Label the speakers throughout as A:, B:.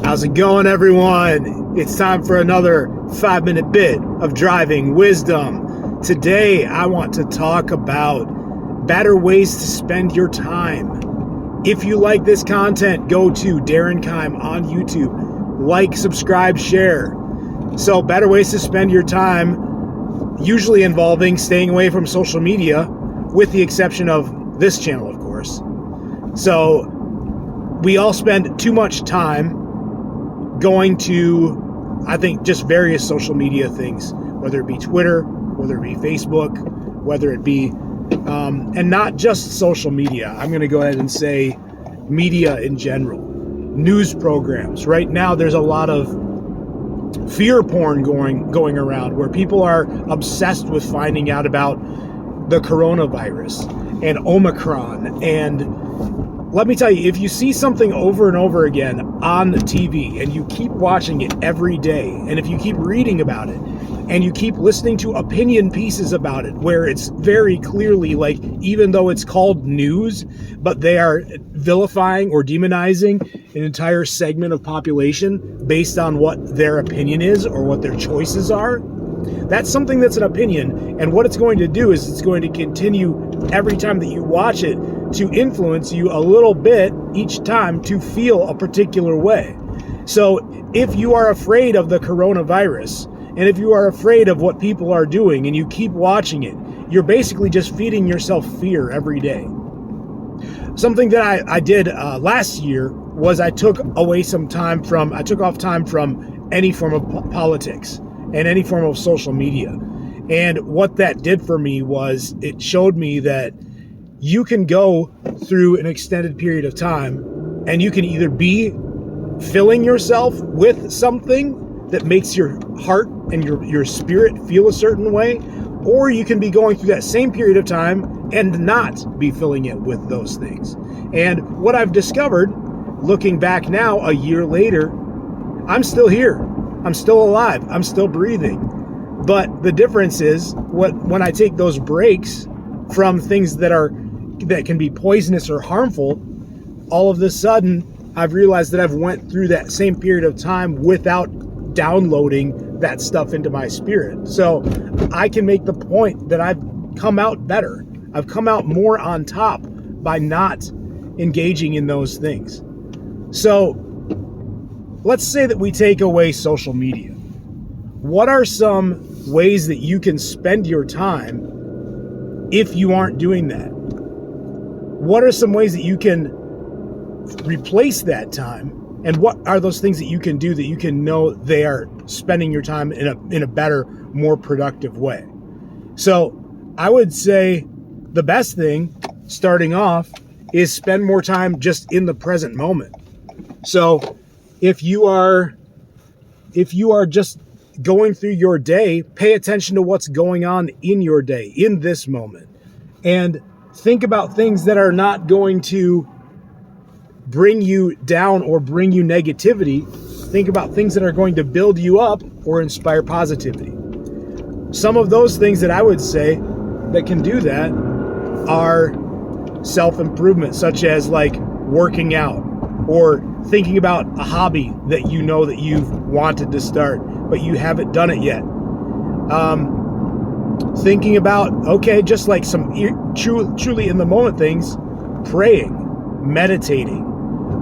A: How's it going, everyone? It's time for another 5-minute bit of driving wisdom. Today, I want to talk about better ways to spend your time. If you like this content, go to Darren Keim on YouTube. Like, subscribe, share. So, better ways to spend your time, usually involving staying away from social media, with the exception of this channel, of course. So, we all spend too much time going to, I think, just various social media things, whether it be Twitter, whether it be Facebook, whether it be, and not just social media. I'm going to go ahead and say media in general. News programs. Right now, there's a lot of fear porn going around where people are obsessed with finding out about the coronavirus and Omicron. And let me tell you, if you see something over and over again on the TV and you keep watching it every day, and if you keep reading about it and you keep listening to opinion pieces about it where it's very clearly, like, even though it's called news, but they are vilifying or demonizing an entire segment of population based on what their opinion is or what their choices are, that's something that's an opinion. And what it's going to do is it's going to continue every time that you watch it to influence you a little bit each time to feel a particular way. So if you are afraid of the coronavirus, and if you are afraid of what people are doing and you keep watching it, you're basically just feeding yourself fear every day. Something that I did last year was I took off time from any form of politics and any form of social media. And what that did for me was it showed me that you can go through an extended period of time and you can either be filling yourself with something that makes your heart and your spirit feel a certain way, or you can be going through that same period of time and not be filling it with those things. And what I've discovered, looking back now a year later, I'm still here. I'm still alive. I'm still breathing. But the difference is when I take those breaks from things that can be poisonous or harmful, all of a sudden I've realized that I've went through that same period of time without downloading that stuff into my spirit. So I can make the point that I've come out better. I've come out more on top by not engaging in those things. So let's say that we take away social media. What are some ways that you can spend your time if you aren't doing that? What are some ways that you can replace that time? And what are those things that you can do that you can know they are spending your time in a better, more productive way? So I would say the best thing starting off is spend more time just in the present moment. So if you are just going through your day, pay attention to what's going on in your day, in this moment, and think about things that are not going to bring you down or bring you negativity. Think about things that are going to build you up or inspire positivity. Some of those things that I would say that can do that are self-improvement, such as like working out or thinking about a hobby that you know that you've wanted to start, but you haven't done it yet. Thinking about, just like some truly in the moment things, praying, meditating,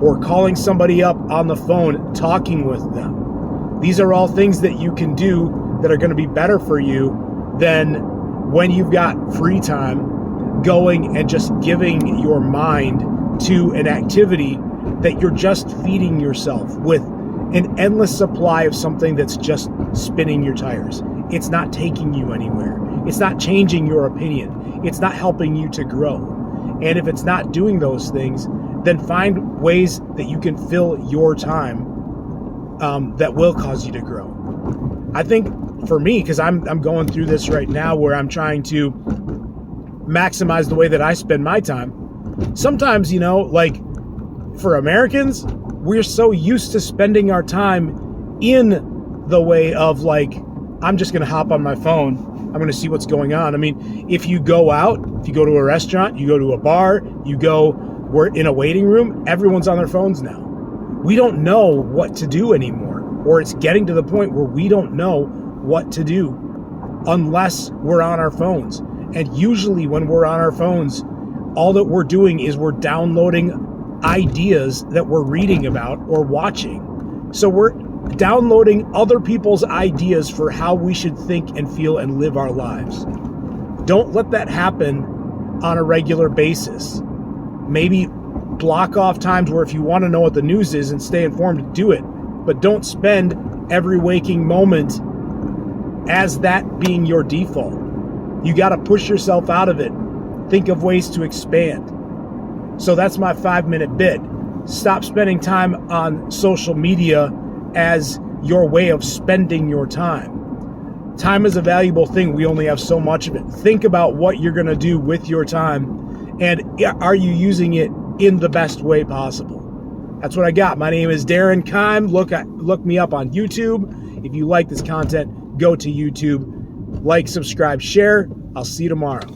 A: or calling somebody up on the phone, talking with them. These are all things that you can do that are going to be better for you than when you've got free time going and just giving your mind to an activity that you're just feeding yourself with an endless supply of something that's just spinning your tires. It's not taking you anywhere. It's not changing your opinion. It's not helping you to grow. And if it's not doing those things, then find ways that you can fill your time that will cause you to grow. I think for me, because I'm going through this right now where I'm trying to maximize the way that I spend my time. Sometimes, like for Americans, we're so used to spending our time in the way of like, I'm just going to hop on my phone. I'm going to see what's going on. I mean, if you go out, if you go to a restaurant, you go to a bar, we're in a waiting room, everyone's on their phones now. we don't know what to do anymore, or it's getting to the point where we don't know what to do unless we're on our phones. And usually when we're on our phones, all that we're doing is we're downloading ideas that we're reading about or watching. So we're downloading other people's ideas for how we should think and feel and live our lives. Don't let that happen on a regular basis. Maybe block off times where if you want to know what the news is and stay informed, do it. But don't spend every waking moment as that being your default. You got to push yourself out of it. Think of ways to expand. So that's my 5-minute bit. Stop spending time on social media as your way of spending your time. Time is a valuable thing. We only have so much of it. Think about what you're going to do with your time, and are you using it in the best way possible? That's what I got. My name is Darren Keim. Look me up on YouTube. If you like this content, go to YouTube. Like, subscribe, share. I'll see you tomorrow.